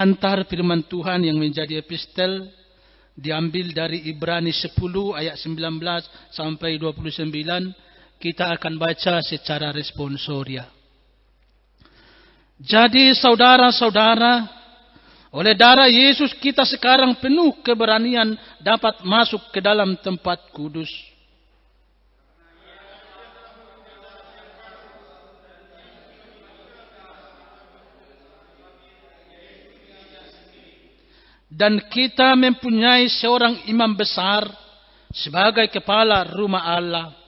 Antar firman Tuhan yang menjadi epistel diambil dari Ibrani 10 ayat 19 sampai 29. Kita akan baca secara responsoria. Jadi saudara-saudara, oleh darah Yesus kita sekarang penuh keberanian dapat masuk ke dalam tempat kudus. Dan kita mempunyai seorang imam besar sebagai kepala rumah Allah.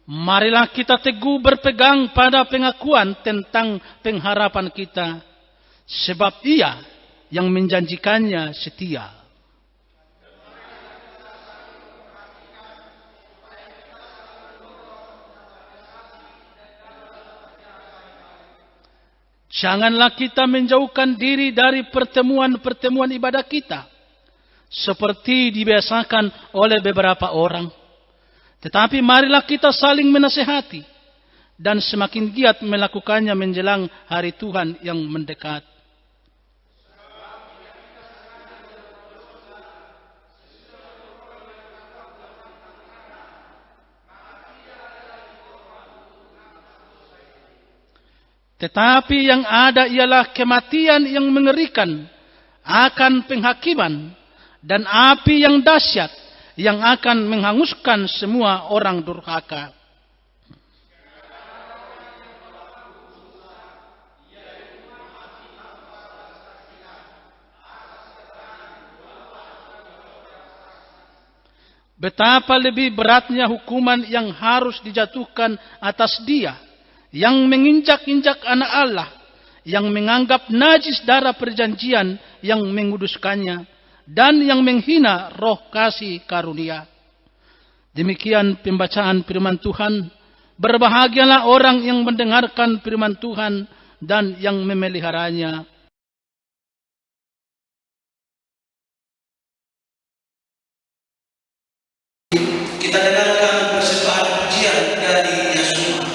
Marilah kita teguh berpegang pada pengakuan tentang pengharapan kita, sebab Ia yang menjanjikannya setia. Janganlah kita menjauhkan diri dari pertemuan-pertemuan ibadah kita, seperti dibiasakan oleh beberapa orang. Tetapi marilah kita saling menasihati dan semakin giat melakukannya menjelang hari Tuhan yang mendekat. Tetapi yang ada ialah kematian yang mengerikan akan penghakiman dan api yang dahsyat yang akan menghanguskan semua orang durhaka. Betapa lebih beratnya hukuman yang harus dijatuhkan atas dia yang menginjak-injak anak Allah, yang menganggap najis darah perjanjian yang menguduskannya, dan yang menghina roh kasih karunia. Demikian pembacaan firman Tuhan. Berbahagialah orang yang mendengarkan firman Tuhan dan yang memeliharanya. Kita dengarkan persembahan pujian dari Yasuma.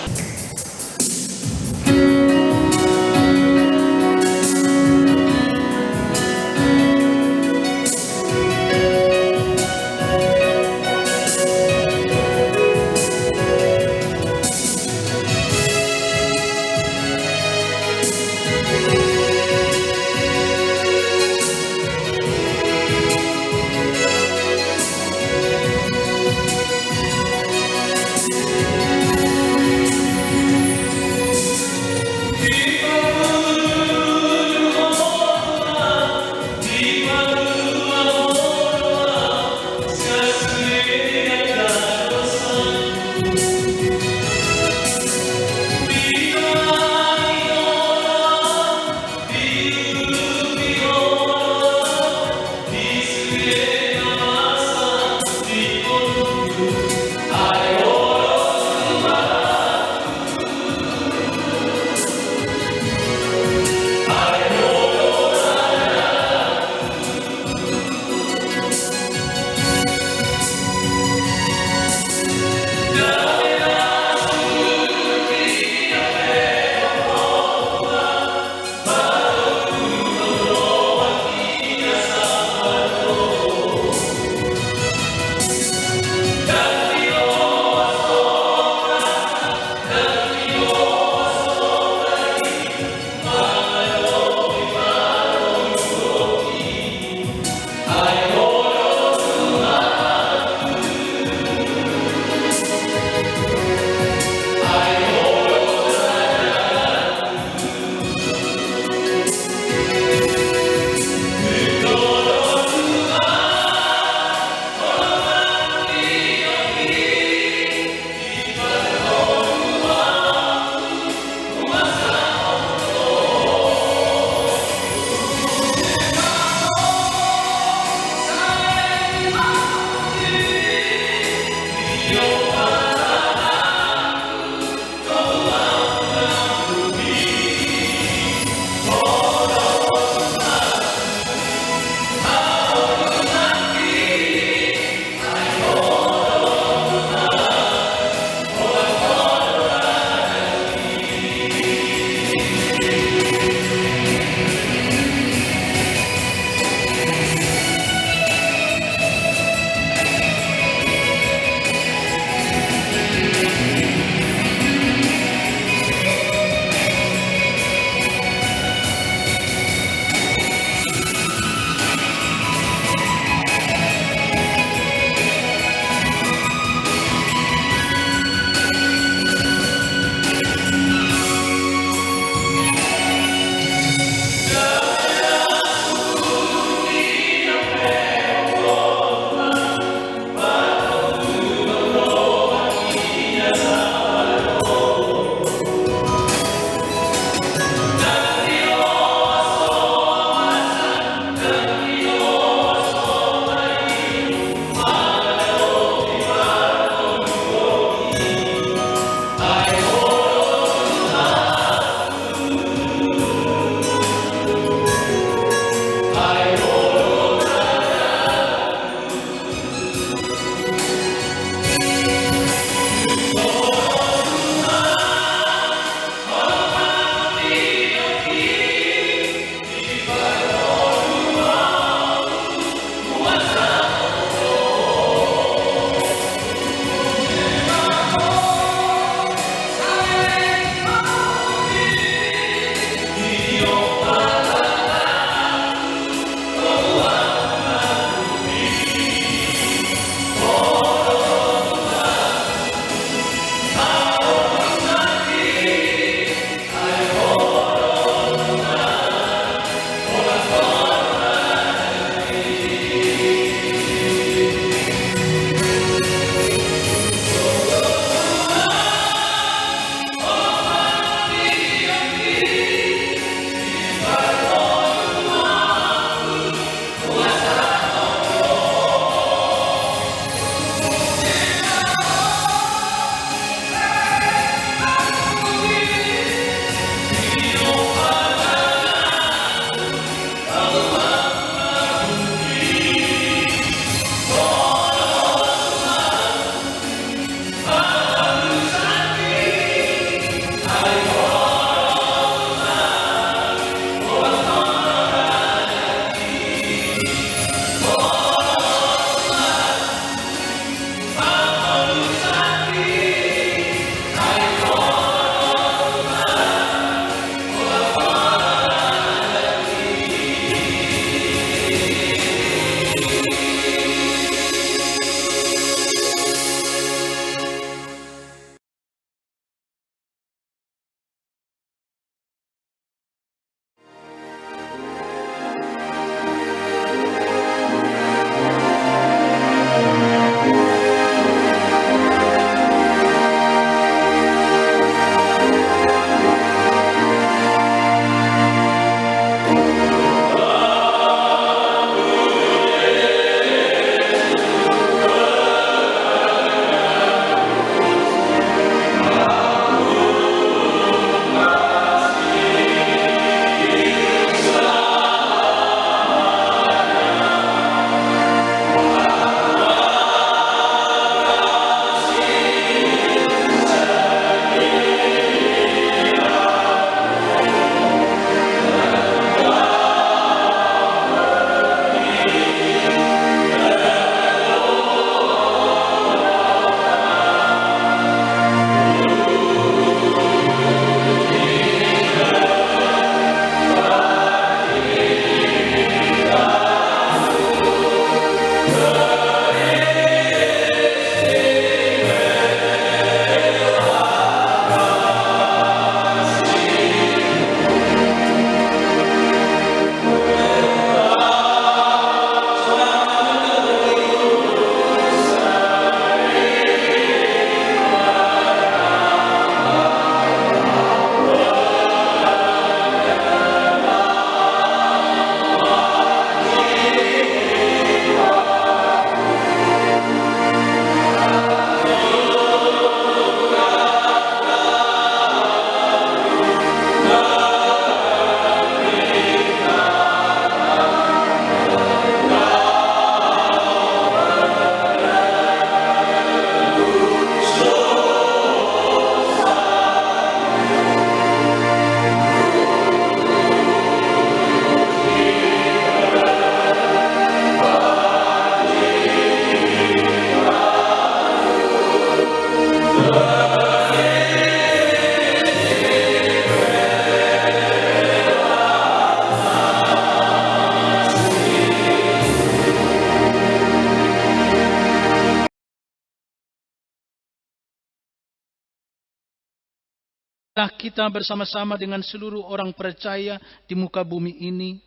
kita bersama-sama dengan seluruh orang percaya di muka bumi ini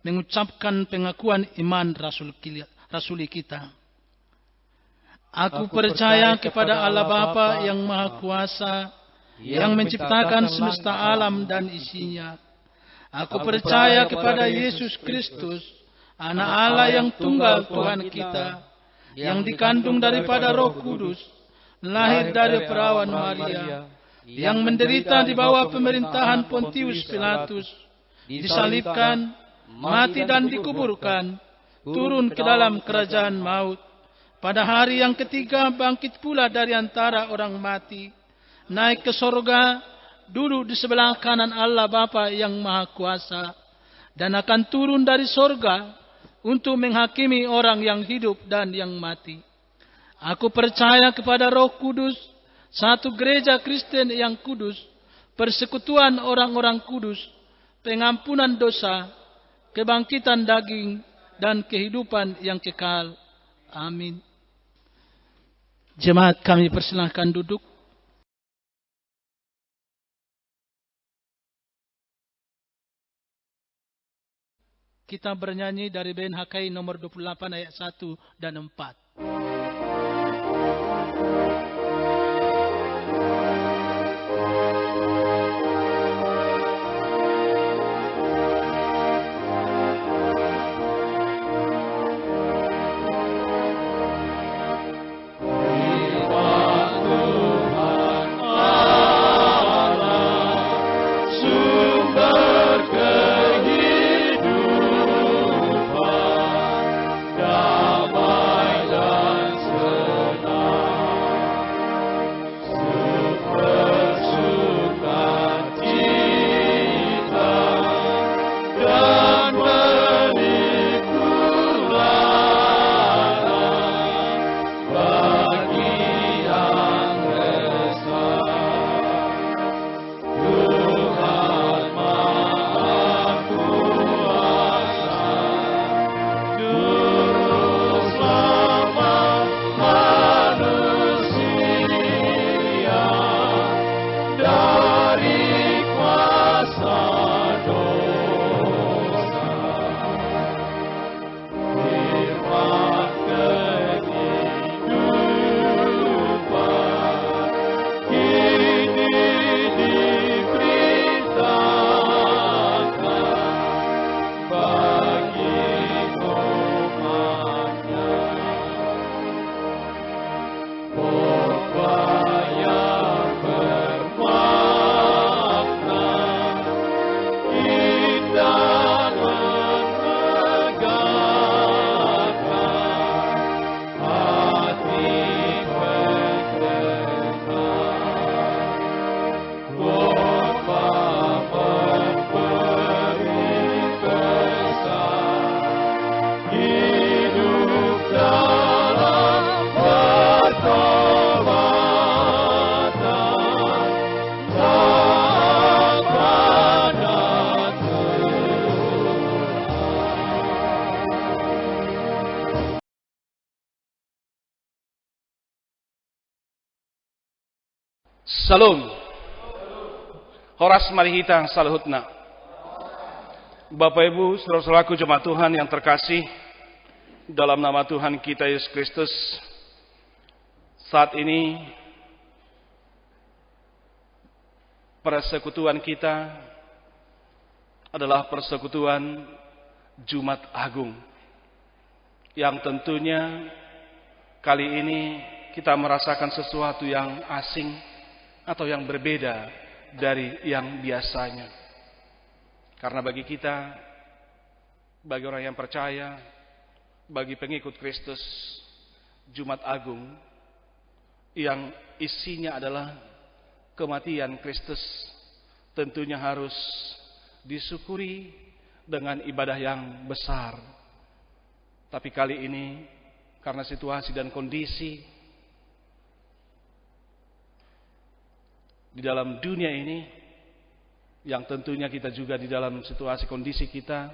mengucapkan pengakuan iman rasuli kita. Aku percaya kepada Allah Bapa yang Maha Kuasa, yang menciptakan semesta alam dan isinya. Aku percaya kepada Yesus Kristus, Anak Allah yang tunggal Tuhan kita, yang dikandung daripada Roh Kudus, lahir dari perawan Maria, yang menderita di bawah pemerintahan Pontius Pilatus, disalibkan, mati dan dikuburkan, turun ke dalam kerajaan maut. Pada hari yang ketiga bangkit pula dari antara orang mati, naik ke sorga, duduk di sebelah kanan Allah Bapa yang Maha Kuasa, dan akan turun dari sorga untuk menghakimi orang yang hidup dan yang mati. Aku percaya kepada Roh Kudus, satu gereja Kristen yang kudus, persekutuan orang-orang kudus, pengampunan dosa, kebangkitan daging, dan kehidupan yang kekal. Amin. Jemaat kami persilahkan duduk. Kita bernyanyi dari BNHKI nomor 28 ayat 1 dan 4. Salam. Horas marihita salahutna. Bapak Ibu, saudara-saudaraku jemaat Tuhan yang terkasih, dalam nama Tuhan kita Yesus Kristus, saat ini persekutuan kita adalah persekutuan Jumat Agung, yang tentunya kali ini kita merasakan sesuatu yang asing atau yang berbeda dari yang biasanya. Karena bagi kita, bagi orang yang percaya, bagi pengikut Kristus, Jumat Agung yang isinya adalah kematian Kristus tentunya harus disyukuri dengan ibadah yang besar. Tapi kali ini karena situasi dan kondisi di dalam dunia ini, yang tentunya kita juga di dalam situasi kondisi kita,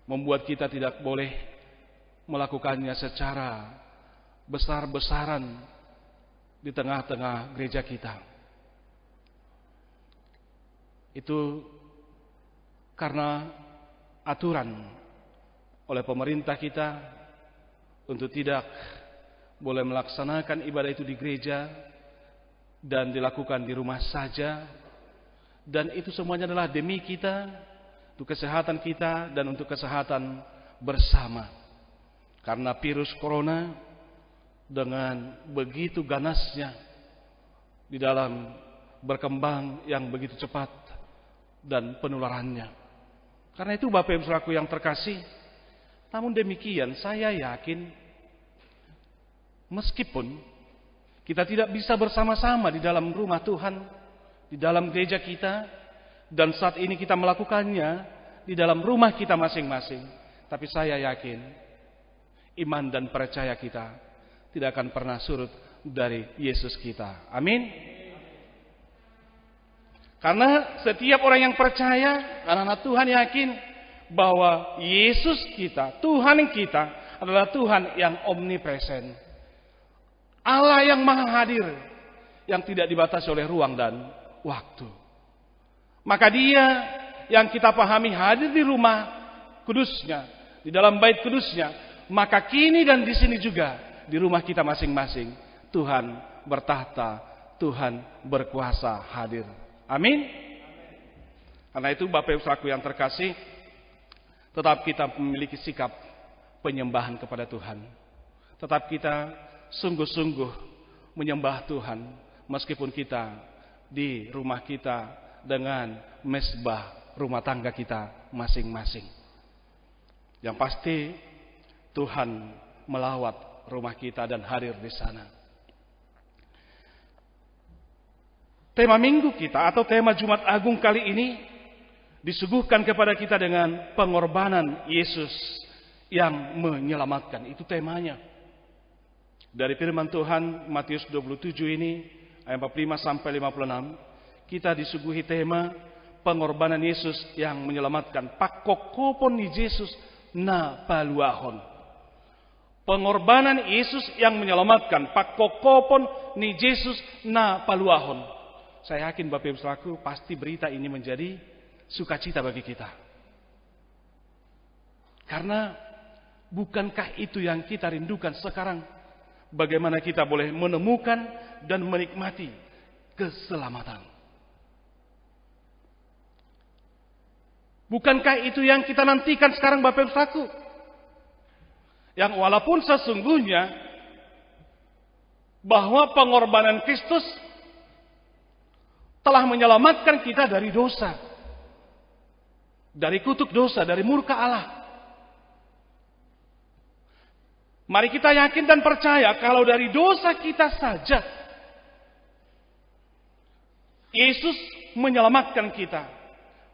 membuat kita tidak boleh melakukannya secara besar-besaran di tengah-tengah gereja kita. Itu karena aturan oleh pemerintah kita untuk tidak boleh melaksanakan ibadah itu di gereja dan dilakukan di rumah saja. Dan itu semuanya adalah demi kita, untuk kesehatan kita dan untuk kesehatan bersama. Karena virus corona dengan begitu ganasnya di dalam berkembang yang begitu cepat dan penularannya. Karena itu Bapak Ibu Saudaraku yang terkasih, namun demikian saya yakin meskipun kita tidak bisa bersama-sama di dalam rumah Tuhan, di dalam gereja kita, dan saat ini kita melakukannya di dalam rumah kita masing-masing, tapi saya yakin iman dan percaya kita tidak akan pernah surut dari Yesus kita. Amin. Karena setiap orang yang percaya, anak-anak Tuhan yakin bahwa Yesus kita, Tuhan kita adalah Tuhan yang omnipresent. Allah yang maha hadir, yang tidak dibatasi oleh ruang dan waktu. Maka Dia yang kita pahami hadir di rumah kudusnya, di dalam bait kudusnya, maka kini dan di sini juga di rumah kita masing-masing Tuhan bertahta, Tuhan berkuasa hadir. Amin. Karena itu Bapak Ibu Saudaraku yang terkasih, tetap kita memiliki sikap penyembahan kepada Tuhan. Tetap kita sungguh-sungguh menyembah Tuhan meskipun kita di rumah kita dengan mezbah rumah tangga kita masing-masing. Yang pasti Tuhan melawat rumah kita dan hadir di sana. Tema minggu kita atau tema Jumat Agung kali ini disuguhkan kepada kita dengan pengorbanan Yesus yang menyelamatkan. Itu temanya. Dari firman Tuhan Matius 27 ini ayat 45 sampai 56, kita disuguhi tema pengorbanan Yesus yang menyelamatkan. Pakokopon ni Yesus na paluahon. Pengorbanan Yesus yang menyelamatkan. Pakokopon ni Yesus na paluahon. Saya yakin Bapak Ibu Saudaraku pasti berita ini menjadi sukacita bagi kita. Karena bukankah itu yang kita rindukan sekarang? Bagaimana kita boleh menemukan dan menikmati keselamatan. Bukankah itu yang kita nantikan sekarang Bapak Ibu Saudaraku? Yang walaupun sesungguhnya bahwa pengorbanan Kristus telah menyelamatkan kita dari dosa, dari kutuk dosa, dari murka Allah. Mari kita yakin dan percaya kalau dari dosa kita saja Yesus menyelamatkan kita,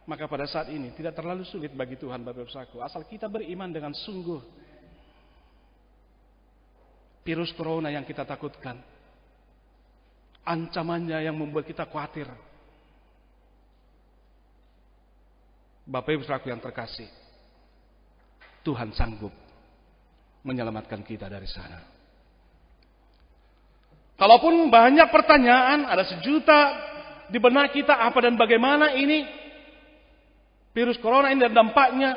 maka pada saat ini tidak terlalu sulit bagi Tuhan Bapak Ibu Saudaraku, asal kita beriman dengan sungguh. Virus corona yang kita takutkan, ancamannya yang membuat kita khawatir. Bapak Ibu Saudaraku yang terkasih, Tuhan sanggup menyelamatkan kita dari sana. Kalaupun banyak pertanyaan, ada sejuta di benak kita apa dan bagaimana ini virus corona ini dan dampaknya,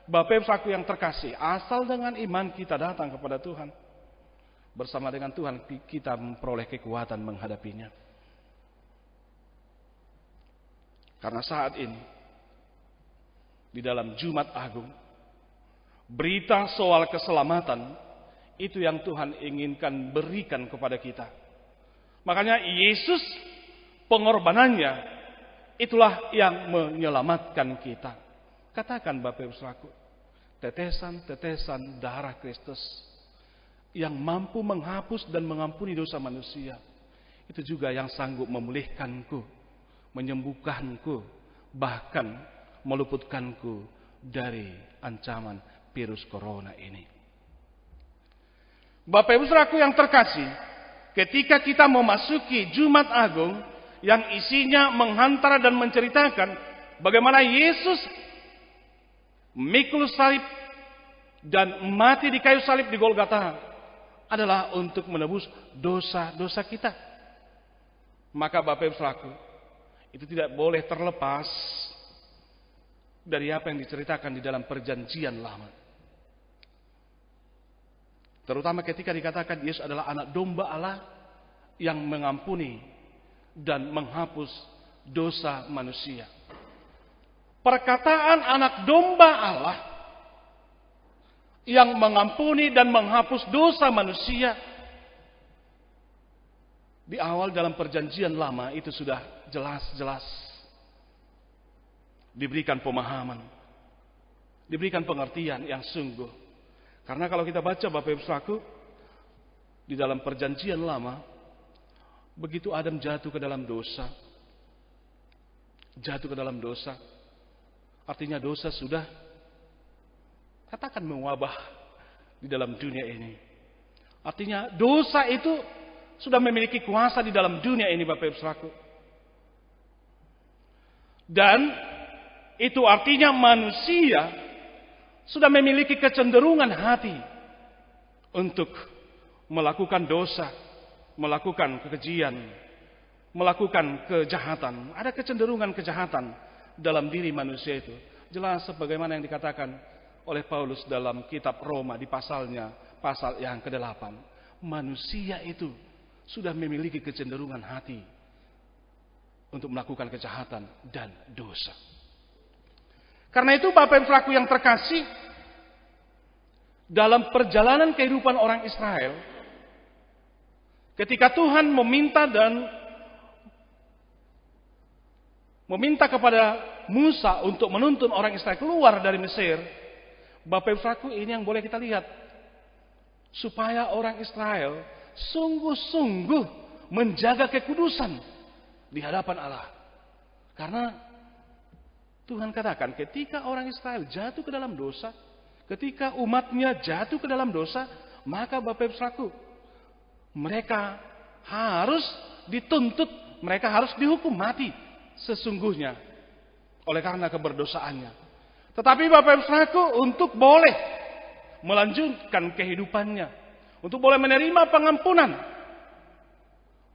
Bapak Ibu Saudaraku yang terkasih, asal dengan iman kita datang kepada Tuhan, bersama dengan Tuhan kita memperoleh kekuatan menghadapinya. Karena saat ini di dalam Jumat Agung, berita soal keselamatan itu yang Tuhan inginkan berikan kepada kita. Makanya Yesus pengorbanannya itulah yang menyelamatkan kita. Katakan Bapak Ibu Saudaraku, tetesan-tetesan darah Kristus yang mampu menghapus dan mengampuni dosa manusia, itu juga yang sanggup memulihkanku, menyembuhkanku, bahkan meluputkanku dari ancaman virus corona ini. Bapak Ibu Saudaraku yang terkasih, ketika kita memasuki Jumat Agung yang isinya menghantar dan menceritakan bagaimana Yesus memikul salib dan mati di kayu salib di Golgota adalah untuk menebus dosa-dosa kita. Maka Bapak Ibu Saudaraku, itu tidak boleh terlepas dari apa yang diceritakan di dalam Perjanjian Lama. Terutama ketika dikatakan Yesus adalah anak domba Allah yang mengampuni dan menghapus dosa manusia. Perkataan anak domba Allah yang mengampuni dan menghapus dosa manusia di awal dalam Perjanjian Lama itu sudah jelas-jelas diberikan pemahaman, diberikan pengertian yang sungguh. Karena kalau kita baca Bapak Ibu Saudaraku, di dalam Perjanjian Lama, begitu Adam jatuh ke dalam dosa, artinya dosa sudah, katakan, mewabah di dalam dunia ini. Artinya dosa itu sudah memiliki kuasa di dalam dunia ini, Bapak Ibu Saudaraku. Dan itu artinya manusia sudah memiliki kecenderungan hati untuk melakukan dosa, melakukan kekejian, melakukan kejahatan. Ada kecenderungan kejahatan dalam diri manusia itu. Jelas sebagaimana yang dikatakan oleh Paulus dalam kitab Roma di pasal yang ke-8. Manusia itu sudah memiliki kecenderungan hati untuk melakukan kejahatan dan dosa. Karena itu Bapak Ibu Saudaraku yang terkasih, dalam perjalanan kehidupan orang Israel, ketika Tuhan meminta kepada Musa untuk menuntun orang Israel keluar dari Mesir, Bapak Ibu Saudaraku, ini yang boleh kita lihat. Supaya orang Israel sungguh-sungguh menjaga kekudusan di hadapan Allah. Karena Tuhan katakan ketika orang Israel jatuh ke dalam dosa, ketika umatnya jatuh ke dalam dosa, maka Bapak Ibu Saudaraku, mereka harus dituntut, mereka harus dihukum mati sesungguhnya oleh karena keberdosaannya. Tetapi Bapak Ibu Saudaraku, untuk boleh melanjutkan kehidupannya, untuk boleh menerima pengampunan,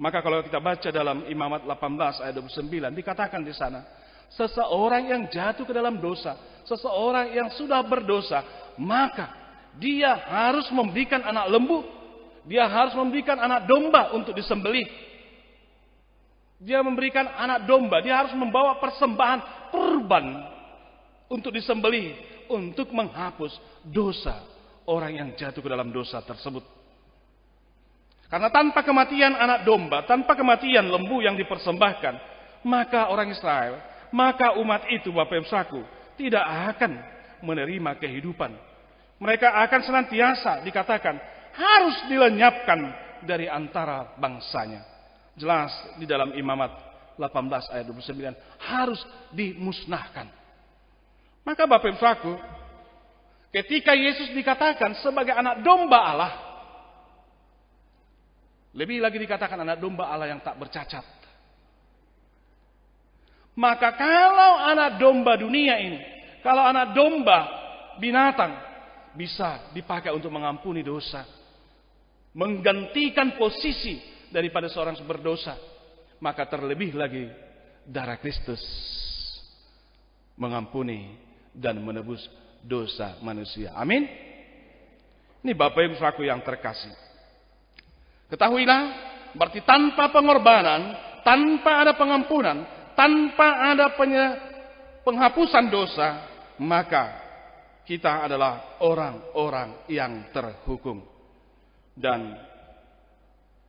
maka kalau kita baca dalam Imamat 18 ayat 29 dikatakan di sana, seseorang yang jatuh ke dalam dosa, seseorang yang sudah berdosa, maka dia harus memberikan anak lembu, dia harus memberikan anak domba untuk disembelih. Dia memberikan anak domba, dia harus membawa persembahan kurban untuk disembelih, untuk menghapus dosa orang yang jatuh ke dalam dosa tersebut. Karena tanpa kematian anak domba, tanpa kematian lembu yang dipersembahkan, maka orang Israel, maka umat itu, Bapak Ibu Saudaraku, tidak akan menerima kehidupan. Mereka akan senantiasa dikatakan harus dilenyapkan dari antara bangsanya. Jelas di dalam Imamat 18 ayat 29, harus dimusnahkan. Maka Bapak Ibu Saudaraku, ketika Yesus dikatakan sebagai anak domba Allah, lebih lagi dikatakan anak domba Allah yang tak bercacat. Maka kalau anak domba dunia ini, kalau anak domba binatang bisa dipakai untuk mengampuni dosa, menggantikan posisi daripada seorang berdosa, maka terlebih lagi darah Kristus mengampuni dan menebus dosa manusia. Amin. Ini Bapak Ibu Saudaraku yang terkasih, ketahuilah, berarti tanpa pengorbanan, tanpa ada pengampunan, tanpa ada penghapusan dosa, maka kita adalah orang-orang yang terhukum. Dan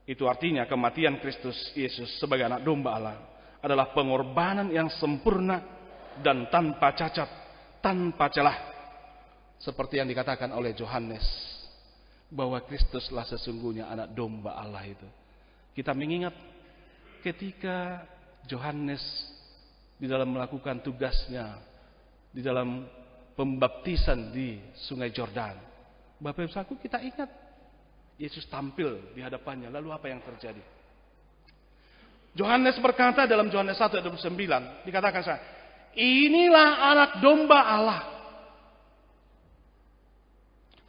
itu artinya kematian Kristus Yesus sebagai anak domba Allah adalah pengorbanan yang sempurna dan tanpa cacat, tanpa celah. Seperti yang dikatakan oleh Yohanes, bahwa Kristuslah sesungguhnya anak domba Allah itu. Kita mengingat ketika Yohanes di dalam melakukan tugasnya di dalam pembaptisan di Sungai Yordan, Bapak Ibu Saudaraku, kita ingat Yesus tampil di hadapannya. Lalu apa yang terjadi? Yohanes berkata dalam Yohanes 1 ayat 29, dikatakan, inilah anak domba Allah.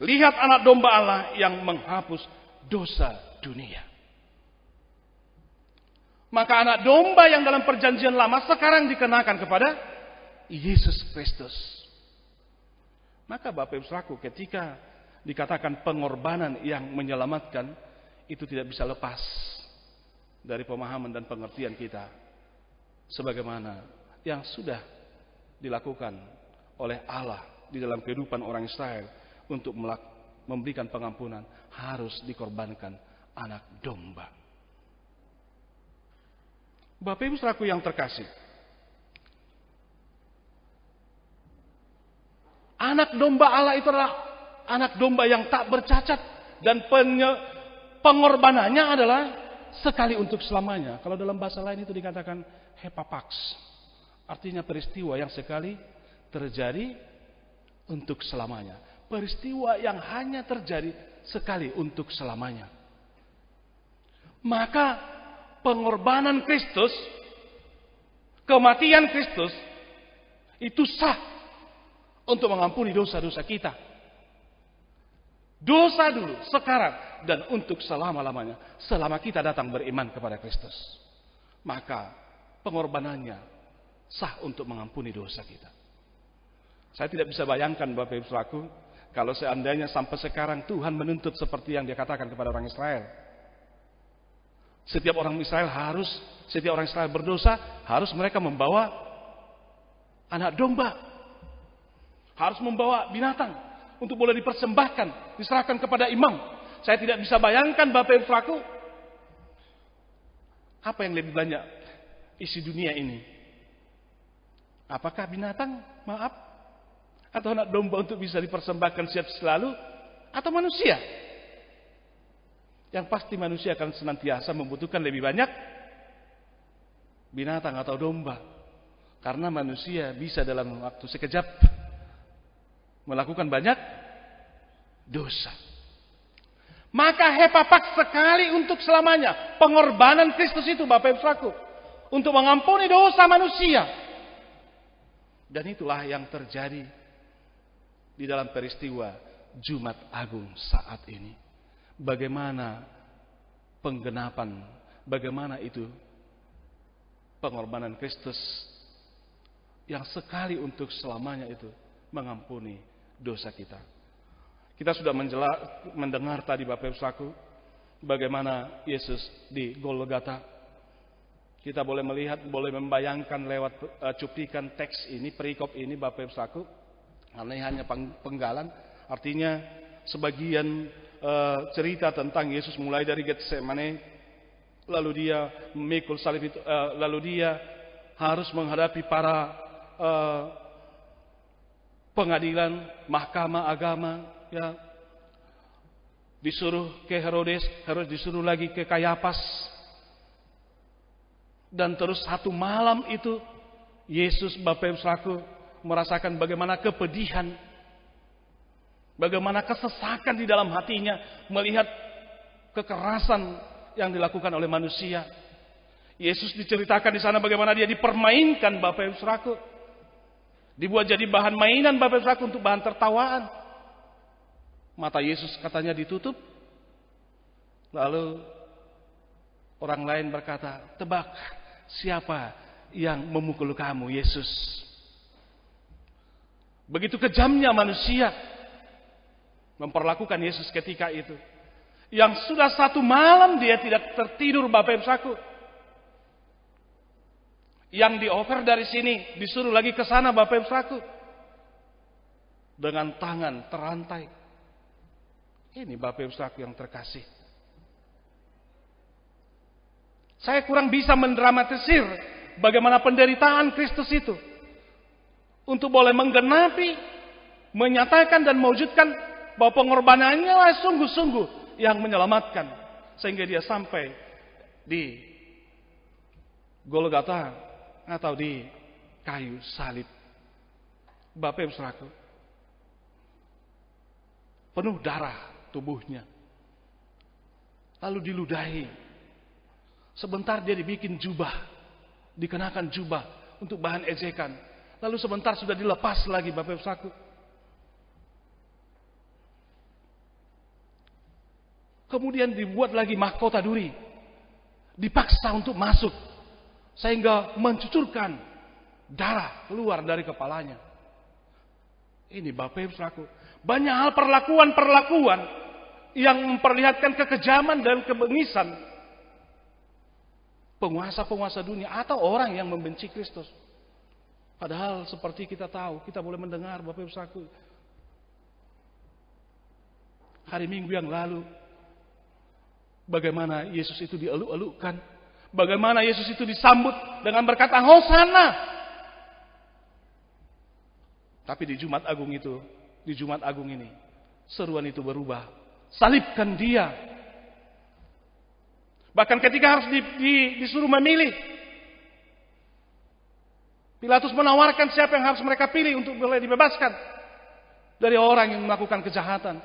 Lihat anak domba Allah yang menghapus dosa dunia. Maka anak domba yang dalam perjanjian lama sekarang dikenakan kepada Yesus Kristus. Maka Bapak Ibu Saudaraku, ketika dikatakan pengorbanan yang menyelamatkan, itu tidak bisa lepas dari pemahaman dan pengertian kita. Sebagaimana yang sudah dilakukan oleh Allah di dalam kehidupan orang Israel untuk memberikan pengampunan, harus dikorbankan anak domba. Bapak Ibu Saudaraku yang terkasih, anak domba Allah itu adalah anak domba yang tak bercacat, dan pengorbanannya adalah sekali untuk selamanya. Kalau dalam bahasa lain itu dikatakan hepapax, artinya peristiwa yang sekali terjadi untuk selamanya. Peristiwa yang hanya terjadi sekali untuk selamanya. Maka pengorbanan Kristus, kematian Kristus, itu sah untuk mengampuni dosa-dosa kita. Dosa dulu, sekarang, dan untuk selama-lamanya. Selama kita datang beriman kepada Kristus. Maka pengorbanannya sah untuk mengampuni dosa kita. Saya tidak bisa bayangkan Bapak Ibu Saudaraku, kalau seandainya sampai sekarang Tuhan menuntut seperti yang dia katakan kepada orang Israel. Setiap orang Israel berdosa, harus mereka membawa anak domba. Harus membawa binatang untuk boleh dipersembahkan, diserahkan kepada imam. Saya tidak bisa bayangkan Bapak Ibu Saudaraku, apa yang lebih banyak isi dunia ini? Apakah binatang? Maaf. Atau anak domba untuk bisa dipersembahkan siap selalu? Atau manusia? Yang pasti manusia akan senantiasa membutuhkan lebih banyak binatang atau domba. Karena manusia bisa dalam waktu sekejap melakukan banyak dosa. Maka hepapak sekali untuk selamanya. Pengorbanan Kristus itu Bapak Ibu Saudaraku, untuk mengampuni dosa manusia. Dan itulah yang terjadi di dalam peristiwa Jumat Agung saat ini. Bagaimana penggenapan, bagaimana itu pengorbanan Kristus yang sekali untuk selamanya itu mengampuni dosa kita. Kita sudah mendengar tadi Bapak Ibu Saudaraku, bagaimana Yesus di Golgota. Kita boleh melihat, boleh membayangkan lewat cuplikan teks ini, perikop ini Bapak Ibu Saudaraku. Karena hanya penggalan, artinya sebagian cerita tentang Yesus mulai dari Getsemane, lalu dia memikul salib itu, lalu dia harus menghadapi para pengadilan, mahkamah agama, ya, disuruh ke Herodes, disuruh lagi ke Kayafas, dan terus satu malam itu Yesus Bapak Ibu Saudaraku merasakan bagaimana kepedihan, bagaimana kesesakan di dalam hatinya melihat kekerasan yang dilakukan oleh manusia. Yesus diceritakan di sana bagaimana dia dipermainkan Bapak Ibu Saudaraku, dibuat jadi bahan mainan Bapak Ibu Saudaraku, untuk bahan tertawaan. Mata Yesus katanya ditutup. Lalu orang lain berkata, "Tebak siapa yang memukul kamu, Yesus?" Begitu kejamnya manusia memperlakukan Yesus ketika itu. Yang sudah satu malam dia tidak tertidur Bapak Ibu Saudaraku. Yang diofer dari sini, disuruh lagi ke sana Bapak Ibu Saudaraku. Dengan tangan terantai. Ini Bapak Ibu Saudaraku yang terkasih. Saya kurang bisa mendramatisir bagaimana penderitaan Kristus itu. Untuk boleh menggenapi, menyatakan dan mewujudkan bahwa pengorbanannya lah sungguh-sungguh yang menyelamatkan. Sehingga dia sampai di Golgota atau di kayu salib. Bapak Ibu Saudaraku, penuh darah tubuhnya. Lalu diludahi. Sebentar dia dibikin jubah, dikenakan jubah untuk bahan ejekan. Lalu sebentar sudah dilepas lagi Bapak Ibu Saudaraku. Kemudian dibuat lagi mahkota duri. dipaksa untuk masuk sehingga mencucurkan darah keluar dari kepalanya. Ini Bapak Ibu Saudaraku, banyak hal perlakuan yang memperlihatkan kekejaman dan kebengisan penguasa-penguasa dunia atau orang yang membenci Kristus. Padahal seperti kita tahu, kita boleh mendengar Bapak Ibu Saudaraku, hari Minggu yang lalu bagaimana Yesus itu dieluk-elukkan, bagaimana Yesus itu disambut dengan berkata Hosana. Tapi di Jumat Agung ini, seruan itu berubah. Salibkan dia. Bahkan ketika harus disuruh memilih, Pilatus menawarkan siapa yang harus mereka pilih untuk boleh dibebaskan dari orang yang melakukan kejahatan.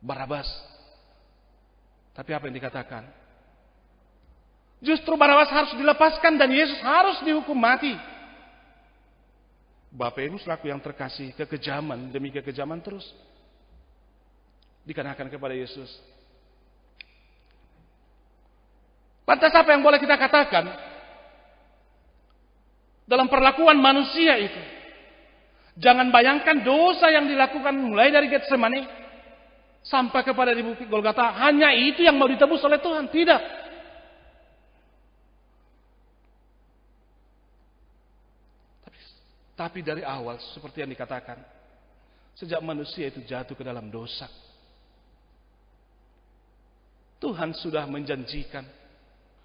Barabas. Tapi apa yang dikatakan? Justru Barabas harus dilepaskan dan Yesus harus dihukum mati. Bapak Ibu Saudaraku yang terkasih, kekejaman demi kekejaman terus dikenakan kepada Yesus. Lantas apa yang boleh kita katakan dalam perlakuan manusia itu? Jangan bayangkan dosa yang dilakukan mulai dari Getsemani sampai kepada di bukit Golgota, hanya itu yang mau ditebus oleh Tuhan. Tidak. Tapi dari awal seperti yang dikatakan, sejak manusia itu jatuh ke dalam dosa, Tuhan sudah menjanjikan,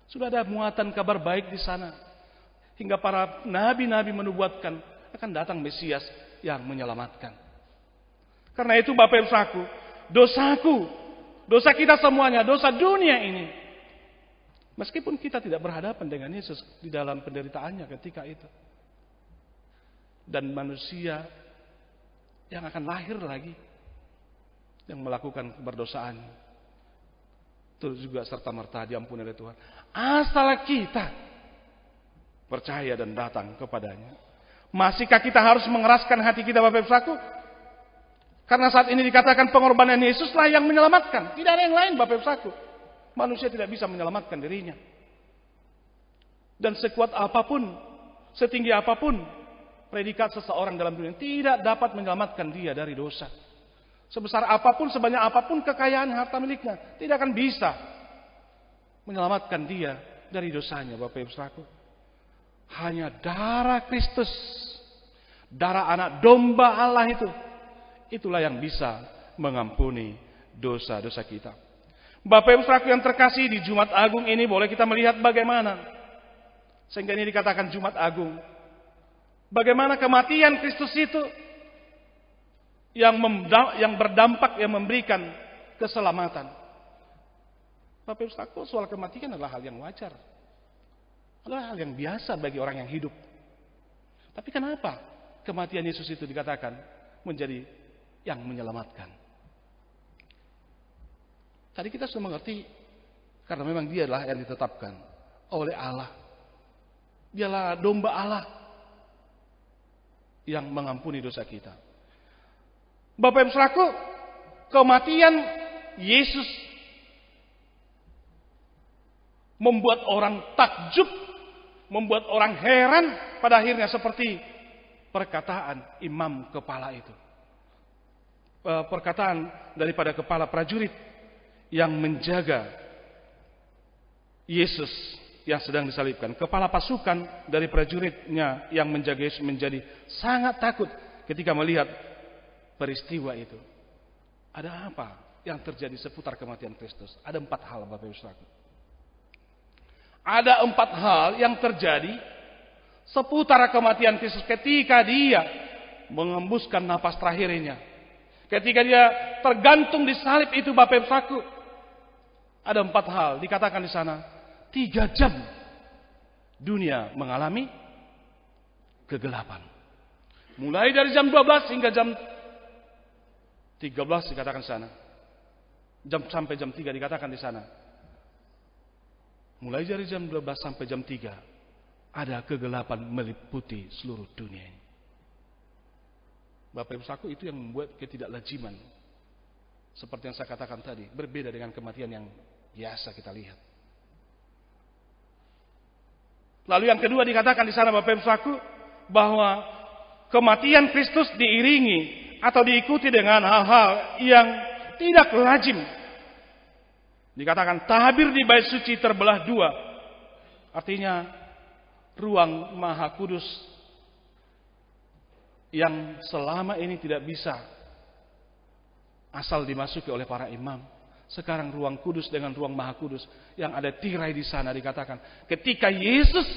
sudah ada muatan kabar baik di sana, hingga para nabi-nabi menubuatkan akan datang Mesias yang menyelamatkan. Karena itu Bapak Ibu Saudaraku, dosaku, dosa kita semuanya, dosa dunia ini, meskipun kita tidak berhadapan dengan Yesus di dalam penderitaannya ketika itu, dan manusia yang akan lahir lagi yang melakukan berdosaan itu juga serta-merta diampuni oleh Tuhan, asal kita percaya dan datang kepadanya. Masihkah kita harus mengeraskan hati kita Bapak Ibu Saudaraku? Karena saat ini dikatakan pengorbanan Yesuslah yang menyelamatkan, tidak ada yang lain Bapak Ibu Saudaraku. Manusia tidak bisa menyelamatkan dirinya. Dan sekuat apapun, setinggi apapun predikat seseorang dalam dunia tidak dapat menyelamatkan dia dari dosa. Sebesar apapun, sebanyak apapun kekayaan harta miliknya, tidak akan bisa menyelamatkan dia dari dosanya Bapak Ibu Saudaraku. Hanya darah Kristus, darah anak domba Allah itulah yang bisa mengampuni dosa-dosa kita. Bapak Ibu Saudaraku yang terkasih, di Jumat Agung ini boleh kita melihat bagaimana, sehingga ini dikatakan Jumat Agung, bagaimana kematian Kristus itu yang berdampak, yang memberikan keselamatan. Bapak Ibu Saudaraku, soal kematian adalah hal yang wajar, adalah hal yang biasa bagi orang yang hidup. Tapi kenapa kematian Yesus itu dikatakan menjadi yang menyelamatkan? Tadi kita sudah mengerti, karena memang dialah yang ditetapkan oleh Allah. Dialah domba Allah yang mengampuni dosa kita. Bapak Ibu Saudaraku, kematian Yesus membuat orang takjub, membuat orang heran pada akhirnya, seperti perkataan imam kepala itu. Perkataan daripada kepala prajurit yang menjaga Yesus yang sedang disalibkan. Kepala pasukan dari prajuritnya yang menjaga Yesus menjadi sangat takut ketika melihat peristiwa itu. Ada apa yang terjadi seputar kematian Kristus? Ada 4 hal Bapak Ibu Saudaraku. Ada 4 hal yang terjadi seputar kematian Kristus ketika dia mengembuskan napas terakhirnya. Ketika dia tergantung di salib itu Bapak Ibu Saudaraku. Ada 4 hal dikatakan di sana. 3 jam dunia mengalami kegelapan. Mulai dari jam 12 hingga jam 13 dikatakan di sana. Sampai jam 3 dikatakan di sana. Mulai dari jam 12 sampai jam 3 ada kegelapan meliputi seluruh dunia ini. Bapak Ibu Saudaraku, itu yang membuat ketidaklaziman. Seperti yang saya katakan tadi, berbeda dengan kematian yang biasa kita lihat. Lalu yang kedua dikatakan di sana Bapak Ibu Saudaraku, bahwa kematian Kristus diiringi atau diikuti dengan hal-hal yang tidak lazim. Dikatakan tabir di bait suci terbelah dua. Artinya ruang Maha Kudus yang selama ini tidak bisa asal dimasuki oleh para imam. Sekarang ruang kudus dengan ruang Maha Kudus yang ada tirai di sana, dikatakan ketika Yesus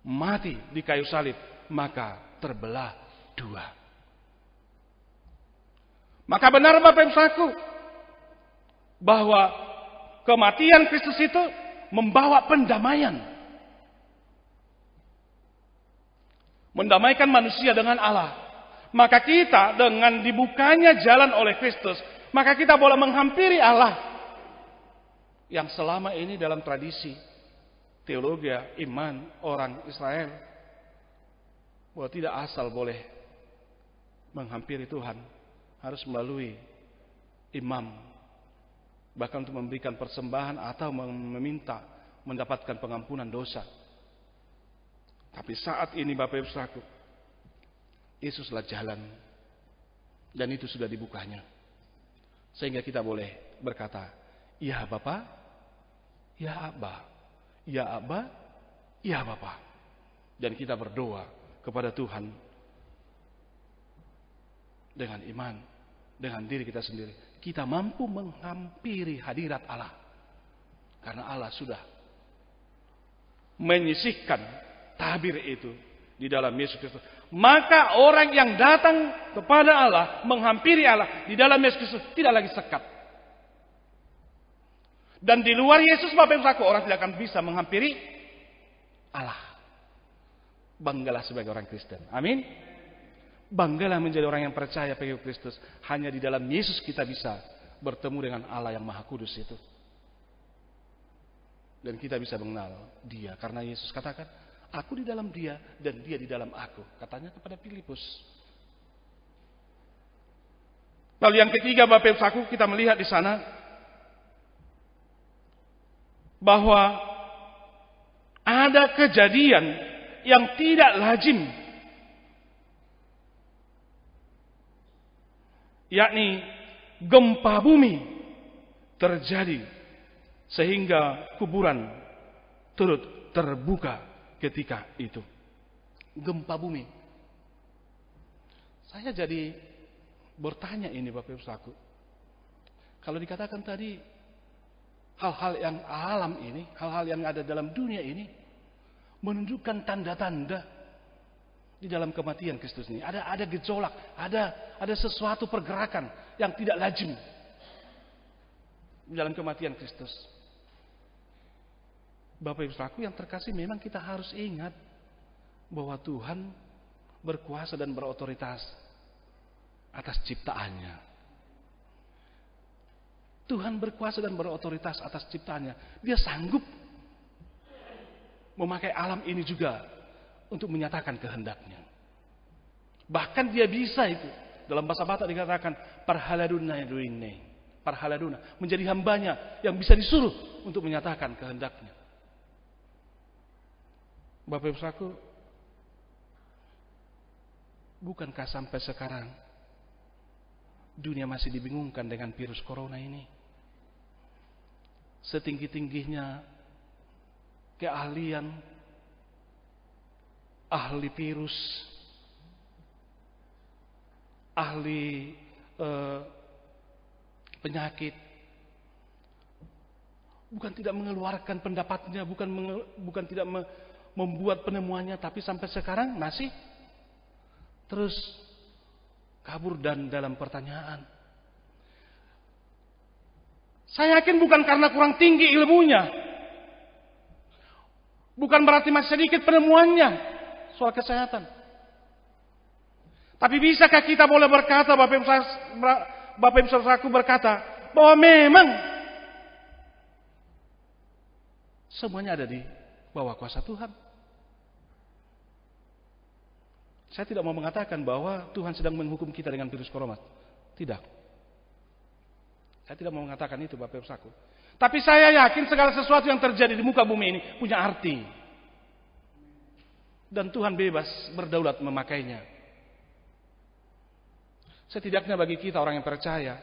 mati di kayu salib maka terbelah dua. Maka benar Bapak Ibu Saudaraku bahwa kematian Kristus itu membawa pendamaian. Mendamaikan manusia dengan Allah. Maka kita dengan dibukanya jalan oleh Kristus, maka kita boleh menghampiri Allah. Yang selama ini dalam tradisi teologi iman orang Israel, bahwa tidak asal boleh menghampiri Tuhan, harus melalui imam, bahkan untuk memberikan persembahan atau meminta mendapatkan pengampunan dosa. Tapi saat ini Bapak Ibu Saudaraku, Yesuslah jalan, dan itu sudah dibukanya, sehingga kita boleh berkata, ya Bapa, ya Abba, ya Abba, ya Bapa. Dan kita berdoa kepada Tuhan dengan iman, dengan diri kita sendiri. Kita mampu menghampiri hadirat Allah, karena Allah sudah menyisihkan tabir itu di dalam Yesus Kristus. Maka orang yang datang kepada Allah, menghampiri Allah di dalam Yesus Kristus tidak lagi sekat. Dan di luar Yesus Bapak Ibu Saudaraku, orang tidak akan bisa menghampiri Allah. Banggalah sebagai orang Kristen. Amin. Banggalah menjadi orang yang percaya pada Kristus. Hanya di dalam Yesus kita bisa bertemu dengan Allah yang Maha Kudus itu. Dan kita bisa mengenal Dia. Karena Yesus katakan, aku di dalam Dia dan Dia di dalam aku. Katanya kepada Filipus. Lalu yang ketiga Bapak Ibu Saudaraku, kita melihat di sana bahwa ada kejadian yang tidak lazim, yakni gempa bumi terjadi sehingga kuburan turut terbuka ketika itu. Gempa bumi. Saya jadi bertanya ini Bapak Ibu Saudaraku. Kalau dikatakan tadi hal-hal yang alam ini, hal-hal yang ada dalam dunia ini menunjukkan tanda-tanda di dalam kematian Kristus ini. Ada gejolak, ada sesuatu pergerakan yang tidak lazim di dalam kematian Kristus. Bapak Ibu Saudaraku yang terkasih, memang kita harus ingat bahwa Tuhan berkuasa dan berotoritas atas ciptaannya. Tuhan berkuasa dan berotoritas atas ciptaannya. Dia sanggup memakai alam ini juga untuk menyatakan kehendaknya. Bahkan dia bisa itu. Dalam bahasa Batak dikatakan parhaladuna yaduine. Parhaladuna, menjadi hambanya yang bisa disuruh untuk menyatakan kehendaknya. Bapak Ibu Saudaraku, bukankah sampai sekarang dunia masih dibingungkan dengan virus corona ini? Setinggi-tingginya keahlian ahli virus, ahli penyakit, bukan tidak mengeluarkan pendapatnya, bukan tidak membuat penemuannya, tapi sampai sekarang masih terus kabur dan dalam pertanyaan. Saya yakin bukan karena kurang tinggi ilmunya, bukan berarti masih sedikit penemuannya soal kesehatan. Tapi bisakah kita boleh berkata, Bapak Ibu Saudaraku berkata, bahwa memang semuanya ada di bawah kuasa Tuhan. Saya tidak mau mengatakan bahwa Tuhan sedang menghukum kita dengan virus corona. Tidak. Saya tidak mau mengatakan itu Bapak Ibu Saudaraku. Tapi saya yakin segala sesuatu yang terjadi di muka bumi ini punya arti. Dan Tuhan bebas berdaulat memakainya. Setidaknya bagi kita orang yang percaya,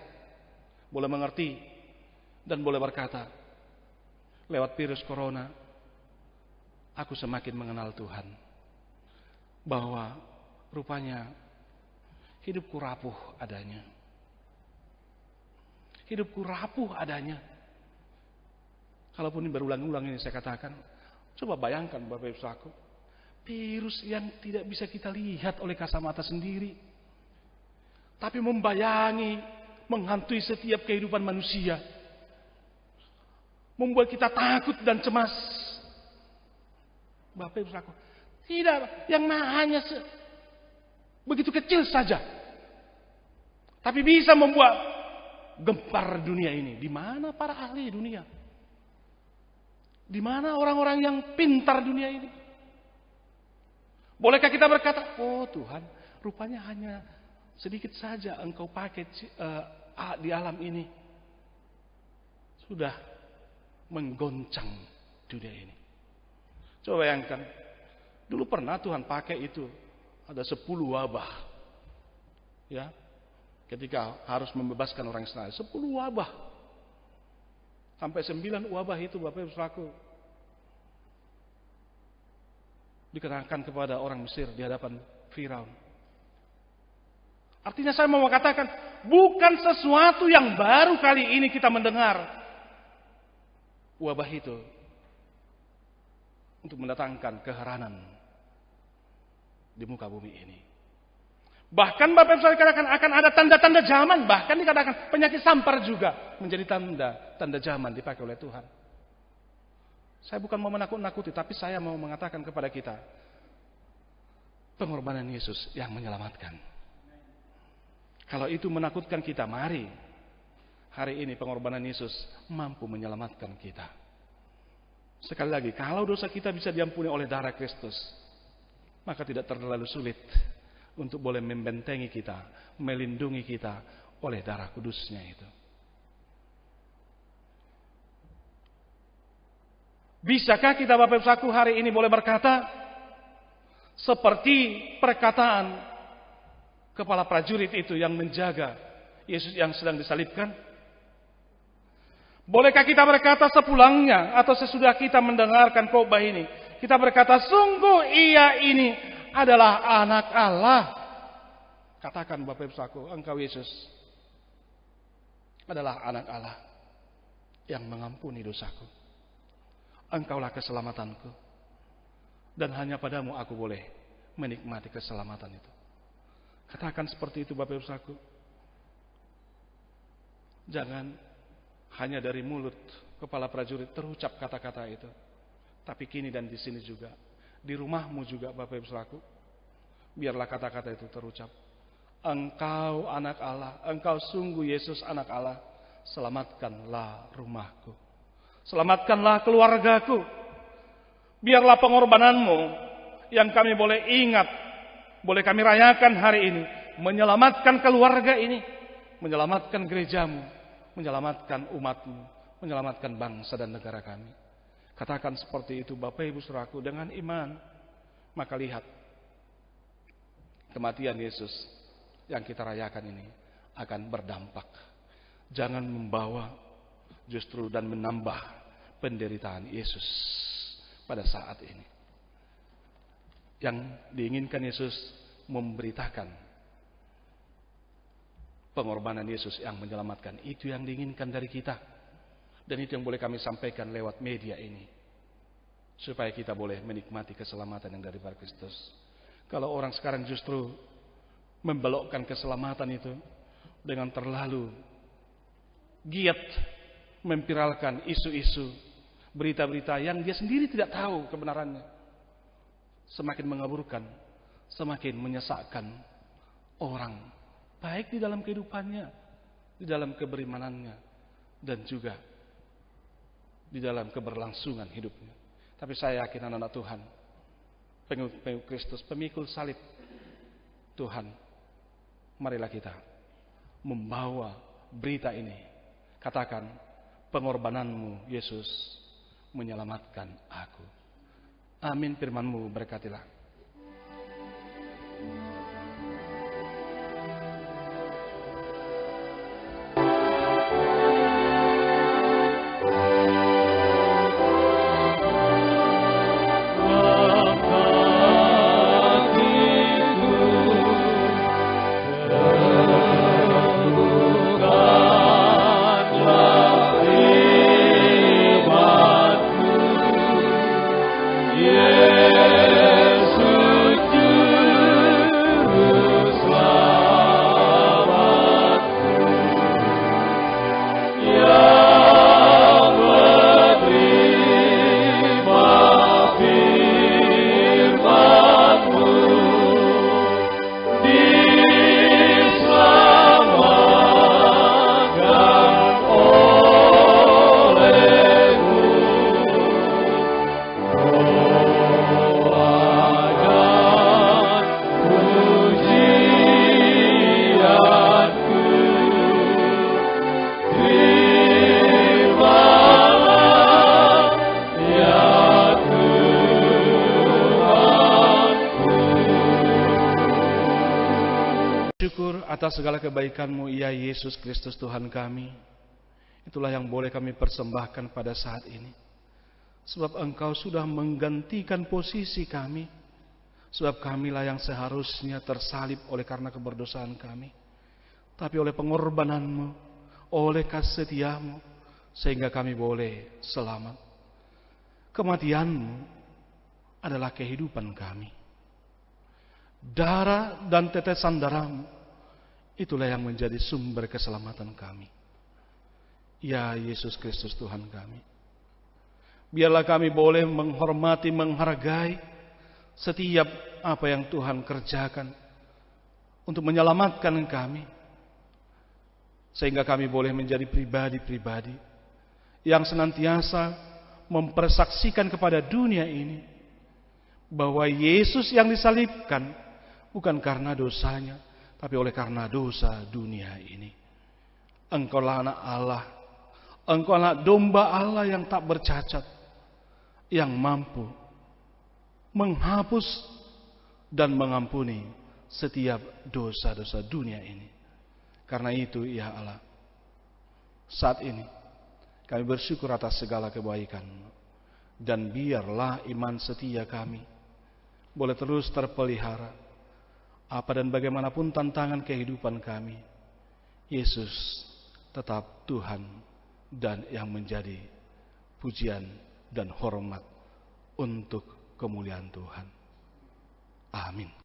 boleh mengerti dan boleh berkata, lewat virus corona, aku semakin mengenal Tuhan. Bahwa rupanya hidupku rapuh adanya. Hidupku rapuh adanya. Kalaupun ini berulang-ulang ini saya katakan, coba bayangkan Bapak Ibu Saudaraku, virus yang tidak bisa kita lihat oleh kasat mata sendiri, tapi membayangi, menghantui setiap kehidupan manusia, membuat kita takut dan cemas. Bapak Ibu Saudaraku, tidak, yang hanya begitu kecil saja, tapi bisa membuat gempar dunia ini. Di mana para ahli dunia? Di mana orang-orang yang pintar dunia ini? Bolehkah kita berkata, oh Tuhan, rupanya hanya sedikit saja Engkau pakai di alam ini, sudah menggoncang dunia ini. Coba bayangkan, dulu pernah Tuhan pakai itu, ada 10 wabah, ya, ketika harus membebaskan orang Israel, 10 wabah. Sampai 9 wabah itu Bapak Ibu Saudaraku dikenakan kepada orang Mesir di hadapan Firaun. Artinya saya mau katakan, bukan sesuatu yang baru kali ini kita mendengar wabah itu untuk mendatangkan keheranan di muka bumi ini. Bahkan Bapak Ibu Saudara katakan akan ada tanda-tanda zaman, bahkan dikatakan penyakit sampar juga menjadi tanda zaman dipakai oleh Tuhan. Saya bukan mau menakut-nakuti, tapi saya mau mengatakan kepada kita, pengorbanan Yesus yang menyelamatkan. Kalau itu menakutkan kita, mari hari ini pengorbanan Yesus mampu menyelamatkan kita. Sekali lagi, kalau dosa kita bisa diampuni oleh darah Kristus, maka tidak terlalu sulit untuk boleh membentengi kita, melindungi kita oleh darah kudusnya itu. Bisakah kita Bapak Ibu Saudaraku hari ini boleh berkata seperti perkataan kepala prajurit itu yang menjaga Yesus yang sedang disalibkan? Bolehkah kita berkata sepulangnya atau sesudah kita mendengarkan khotbah ini, kita berkata sungguh ia ini adalah anak Allah? Katakan Bapak Ibu Saudaraku, engkau Yesus adalah anak Allah yang mengampuni dosaku. Engkaulah keselamatanku, dan hanya padamu aku boleh menikmati keselamatan itu. Katakan seperti itu Bapak Ibu Saudaraku. Jangan hanya dari mulut kepala prajurit terucap kata-kata itu, tapi kini dan di sini juga, di rumahmu juga Bapak Ibu Saudaraku, biarlah kata-kata itu terucap. Engkau anak Allah, engkau sungguh Yesus anak Allah, selamatkanlah rumahku, selamatkanlah keluargaku. Biarlah pengorbananmu yang kami boleh ingat, boleh kami rayakan hari ini, menyelamatkan keluarga ini, menyelamatkan gerejamu, menyelamatkan umatmu, menyelamatkan bangsa dan negara kami. Katakan seperti itu Bapak Ibu Saudaraku dengan iman. Maka lihat, kematian Yesus yang kita rayakan ini akan berdampak. Jangan membawa justru dan menambah penderitaan Yesus pada saat ini. Yang diinginkan Yesus memberitakan pengorbanan Yesus yang menyelamatkan. Itu yang diinginkan dari kita. Dan itu yang boleh kami sampaikan lewat media ini. Supaya kita boleh menikmati keselamatan yang dari Kristus. Kalau orang sekarang justru membelokkan keselamatan itu dengan terlalu giat memviralkan isu-isu, berita-berita yang dia sendiri tidak tahu kebenarannya, semakin mengaburkan, semakin menyesakkan orang, baik di dalam kehidupannya, di dalam keberimanannya, dan juga di dalam keberlangsungan hidupnya. Tapi saya yakin anak-anak Tuhan, pengikut Kristus, pemikul salib Tuhan, marilah kita membawa berita ini. Katakan, pengorbananmu, Yesus, menyelamatkan aku. Amin. Firman-Mu berkatilah. Atas segala kebaikan-Mu, ya Yesus Kristus Tuhan kami. Itulah yang boleh kami persembahkan pada saat ini. Sebab Engkau sudah menggantikan posisi kami. Sebab kamilah yang seharusnya tersalib oleh karena keberdosaan kami. Tapi oleh pengorbanan-Mu, oleh kasih setia-Mu, sehingga kami boleh selamat. Kematian-Mu adalah kehidupan kami. Darah dan tetesan darah-Mu, itulah yang menjadi sumber keselamatan kami. Ya Yesus Kristus Tuhan kami. Biarlah kami boleh menghormati, menghargai setiap apa yang Tuhan kerjakan untuk menyelamatkan kami. Sehingga kami boleh menjadi pribadi-pribadi yang senantiasa mempersaksikan kepada dunia ini bahwa Yesus yang disalibkan bukan karena dosanya, tapi oleh karena dosa dunia ini. Engkaulah anak Allah. Engkau anak domba Allah yang tak bercacat, yang mampu menghapus dan mengampuni setiap dosa-dosa dunia ini. Karena itu, ya Allah, saat ini kami bersyukur atas segala kebaikan. Dan biarlah iman setia kami boleh terus terpelihara. Apa dan bagaimanapun tantangan kehidupan kami, Yesus tetap Tuhan dan yang menjadi pujian dan hormat untuk kemuliaan Tuhan. Amin.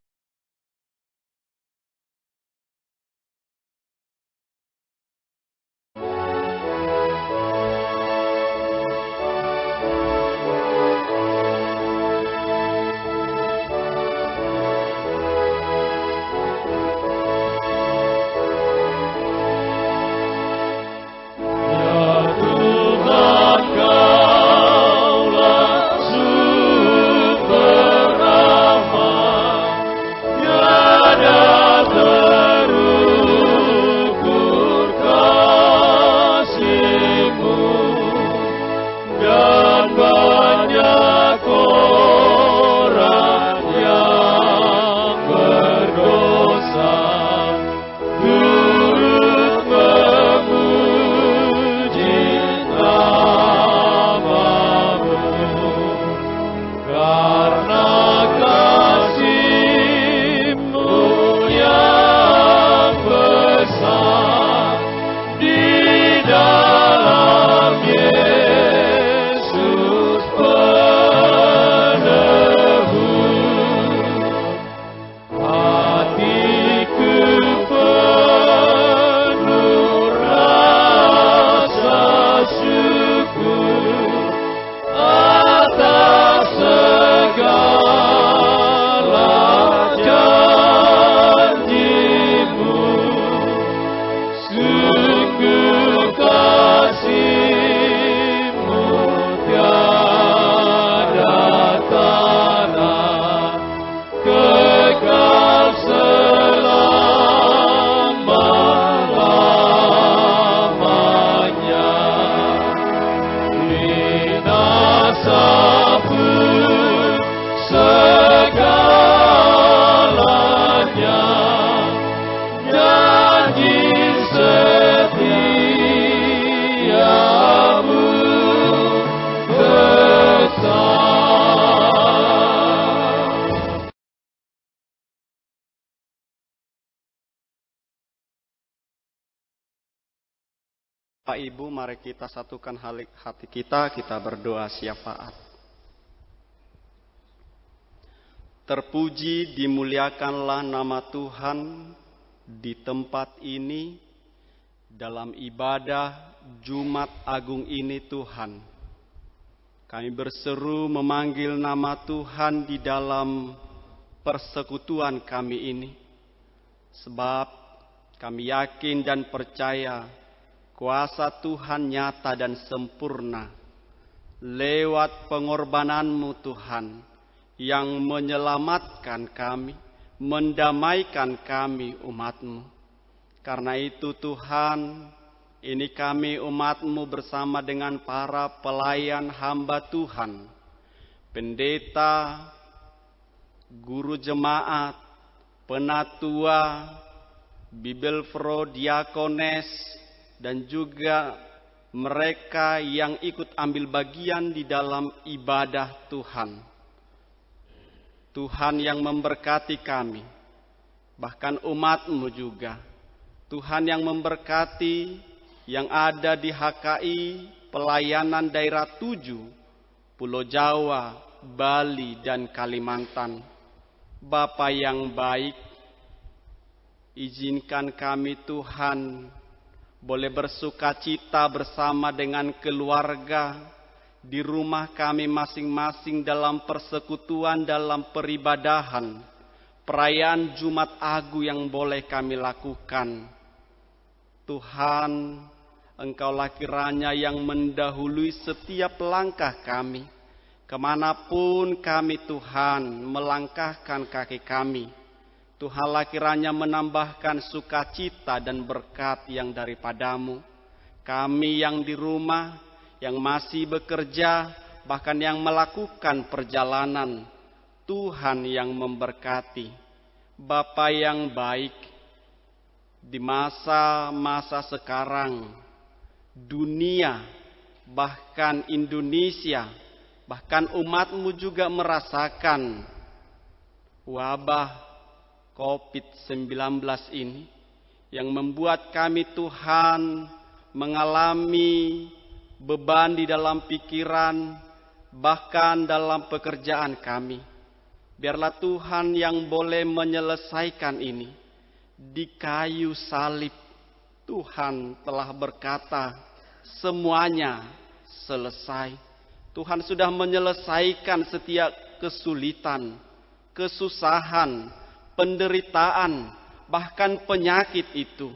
Pak Ibu, mari kita satukan hati kita, kita berdoa syafaat. Terpuji dimuliakanlah nama Tuhan di tempat ini, dalam ibadah Jumat Agung ini Tuhan. Kami berseru memanggil nama Tuhan di dalam persekutuan kami ini. Sebab kami yakin dan percaya kuasa Tuhan nyata dan sempurna lewat pengorbanan-Mu Tuhan yang menyelamatkan kami, mendamaikan kami umat-Mu. Karena itu Tuhan, ini kami umat-Mu bersama dengan para pelayan hamba Tuhan, pendeta, guru jemaat, penatua, bibelfro, diakones, dan juga mereka yang ikut ambil bagian di dalam ibadah Tuhan. Tuhan yang memberkati kami, bahkan umat-Mu juga. Tuhan yang memberkati yang ada di HKI pelayanan daerah 7, Pulau Jawa, Bali, dan Kalimantan. Bapa yang baik, izinkan kami Tuhan boleh bersuka cita bersama dengan keluarga di rumah kami masing-masing dalam persekutuan, dalam peribadahan, perayaan Jumat Agung yang boleh kami lakukan. Tuhan, Engkaulah kiranya yang mendahului setiap langkah kami. Kemanapun kami Tuhan melangkahkan kaki kami, Tuhanlah kiranya menambahkan sukacita dan berkat yang daripada-Mu. Kami yang di rumah, yang masih bekerja, bahkan yang melakukan perjalanan, Tuhan yang memberkati. Bapa yang baik, di masa-masa sekarang, dunia, bahkan Indonesia, bahkan umat-Mu juga merasakan wabah COVID-19 ini yang membuat kami Tuhan mengalami beban di dalam pikiran, bahkan dalam pekerjaan kami. Biarlah Tuhan yang boleh menyelesaikan ini. Di kayu salib Tuhan telah berkata semuanya selesai. Tuhan sudah menyelesaikan setiap kesulitan, kesusahan, penderitaan, bahkan penyakit itu.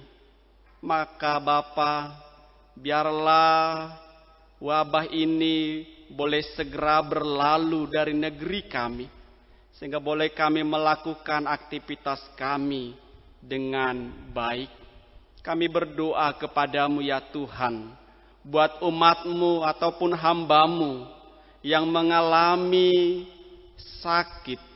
Maka Bapa, biarlah wabah ini boleh segera berlalu dari negeri kami, sehingga boleh kami melakukan aktivitas kami dengan baik. Kami berdoa kepadamu ya Tuhan, buat umat-Mu ataupun hamba-Mu yang mengalami sakit,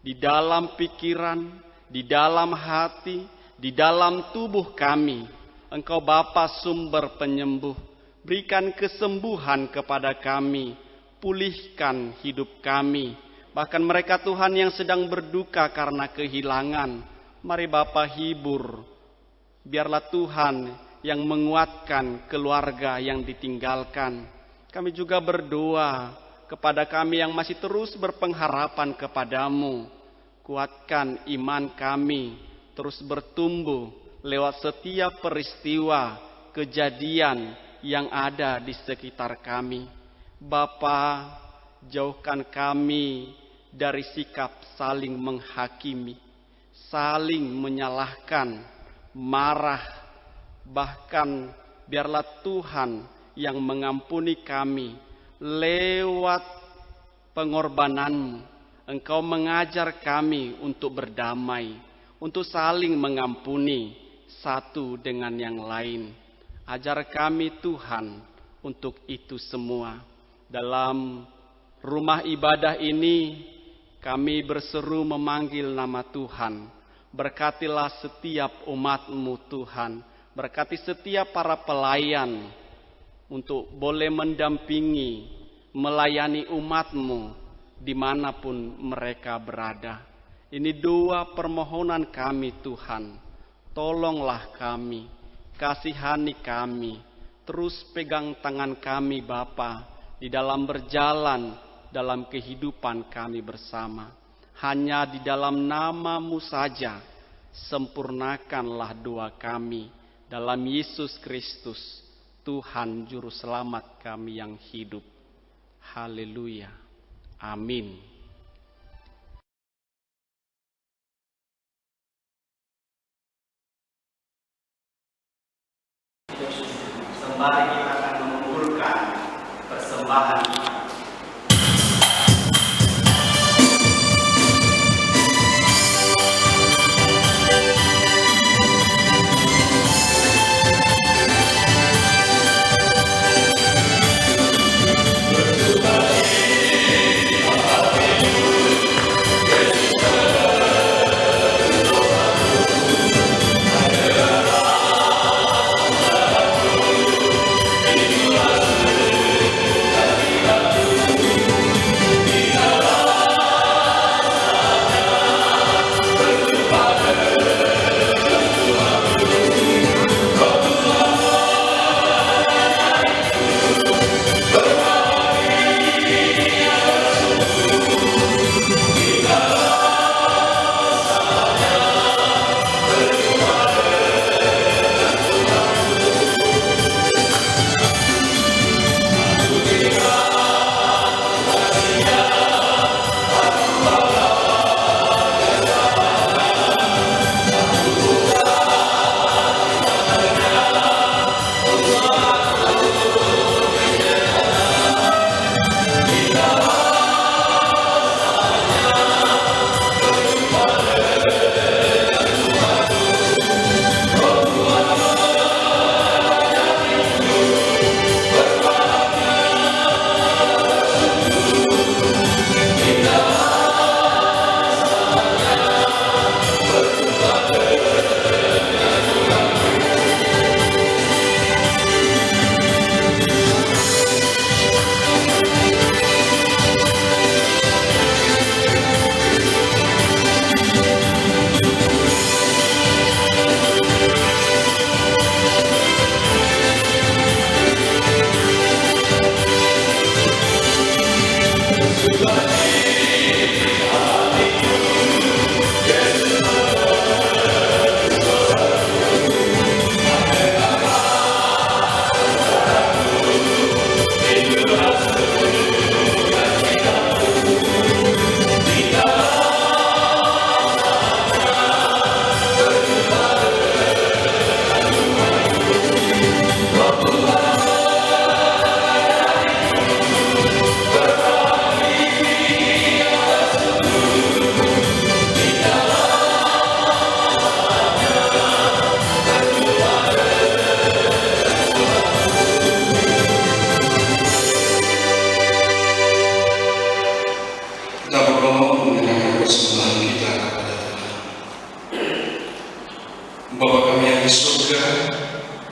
di dalam pikiran, di dalam hati, di dalam tubuh kami. Engkau Bapa sumber penyembuh. Berikan kesembuhan kepada kami. Pulihkan hidup kami. Bahkan mereka Tuhan yang sedang berduka karena kehilangan. Mari Bapa hibur. Biarlah Tuhan yang menguatkan keluarga yang ditinggalkan. Kami juga berdoa kepada kami yang masih terus berpengharapan kepadamu. Kuatkan iman kami terus bertumbuh lewat setiap peristiwa, kejadian yang ada di sekitar kami. Bapa, jauhkan kami dari sikap saling menghakimi, saling menyalahkan, marah. Bahkan biarlah Tuhan yang mengampuni kami lewat pengorbanan-Mu. Engkau mengajar kami untuk berdamai, untuk saling mengampuni satu dengan yang lain. Ajar kami Tuhan untuk itu semua. Dalam rumah ibadah ini kami berseru memanggil nama Tuhan. Berkatilah setiap umat-Mu Tuhan. Berkati setiap para pelayan untuk boleh mendampingi, melayani umat-Mu dimanapun mereka berada. Ini doa permohonan kami Tuhan. Tolonglah kami, kasihani kami, Terus pegang tangan kami Bapa di dalam berjalan dalam kehidupan kami bersama. Hanya di dalam nama-Mu saja sempurnakanlah doa kami dalam Yesus Kristus, Tuhan Juru Selamat kami yang hidup. Haleluya. Amin. Mari kita akan mengumpulkan persembahan.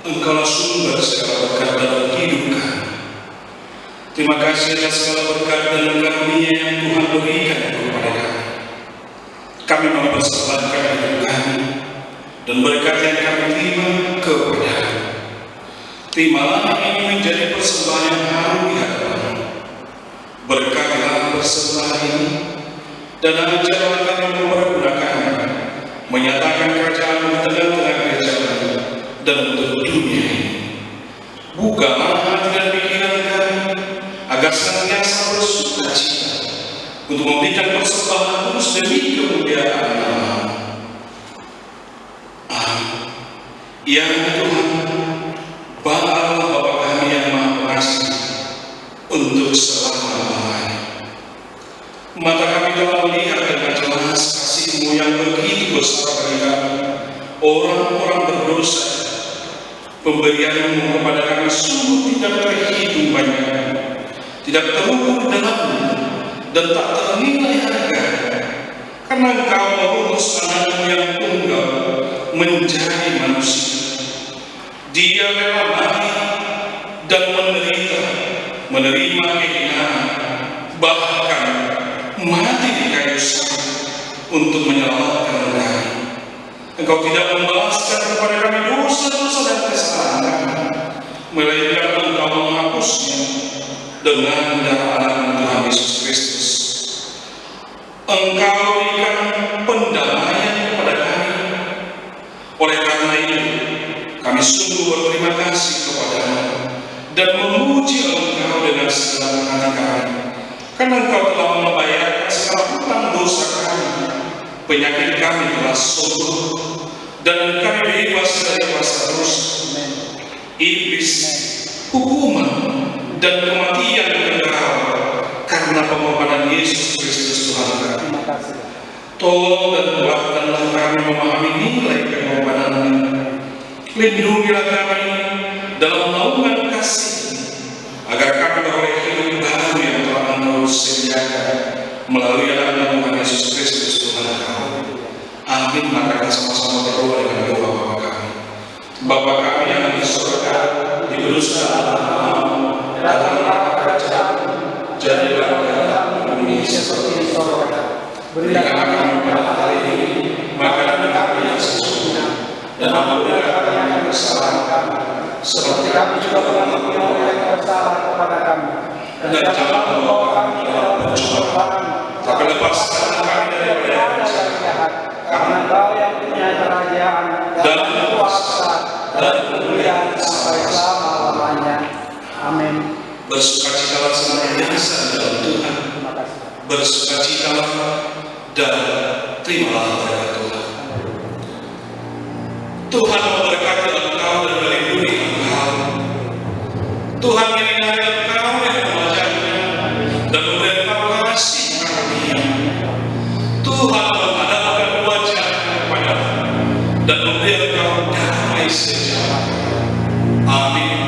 Engkaulah sumber segala berkat dalam hidup kami. Terima kasih atas segala berkat dan karunia yang Tuhan berikan kepada kami. Kami mempersembahkan hidup kami dan berkat yang kami terima kepada-Mu. Terimalah ini menjadi persembahan yang harum di hadapan-Mu. Berkatilah persembahan ini dan ajarlah kami mempergunakannya, menyatakan kerajaan-Mu di tengah-tengah gereja-Mu dan untuk dunia ini. Bukalah hati dan pikiran kami agar senantiasa bersukacita untuk memberikan persembahan kudus demi kemuliaan nama-Mu. Amin. Ya Tuhan, Allah Bapa kami yang Maha Pengasih, untuk selama-lamanya. Mata kami telah melihat dengan jelas kasih-Mu yang begitu besar bagi kami, orang-orang berdosa. Pemberian-Mu kepada kami sungguh tidak terhitung banyak, tidak terukur dalam dan tak ternilai harga, karena Engkau mengutus Anak-Mu yang tunggal menjadi manusia. Dia rela mati dan menderita, menerima kehinaan, bahkan mati di kayu salib untuk menyelamatkan kami. Engkau tidak membalaskan kepada kami dosa-dosa dan kesalahan kami, melainkan Engkau menghapusnya dengan darah anak Tuhan Yesus Kristus. Engkau berikan pendamaian kepada kami. Oleh karena itu, kami sungguh berterima kasih kepadamu dan memuji Engkau dengan segala hati kami, karena Engkau telah membayarkan segala hutang dosa kami. Penyakit kami telah sembuh dan kami bebas dari kuasa dosa, iblis, hukuman, dan kematian kekal karena pengorbanan Yesus Kristus Tuhan kami. Tolong dan kuatkanlah kami memahami nilai pengorbanan-Nya. Lindungilah kami dalam naungan kasih, agar kami beroleh hidup baru yang telah Engkau sediakan melalui anak Tuhan Yesus Kristus Tuhan kami. Amin. Maka kita sama-sama berdoa dengan doa Bapa kami. Bapa kami yang di surga, dikuduskanlah namamu, datanglah kerajaanmu, jadilah kehendakmu di bumi seperti di surga. Berilah kami pada hari ini makanan kami yang sesungguhnya, dan ampunilah kami yang kesalahan kami, seperti kami juga telah mengampuni yang bersalah kepada kami. Dan jangan membawa kami dalam pencobaan, tapi lepaskanlah kami daripada yang jahat. Karena Engkau yang punya kerajaan dan kuasa dan kemuliaan sampai selama-lamanya. Amin. Bersukacitalah senantiasa dalam Tuhan. Bersukacitalah dan terimalah berkat Tuhan. Tuhan memberkati engkau dan melindungi engkau. Tuhan menyinari engkau dengan wajah-Nya dan memberi engkau kasih karunia. Tuhan menghadapkan wajah-Nya kepadamu dan memberi engkau damai sejahtera. Amin.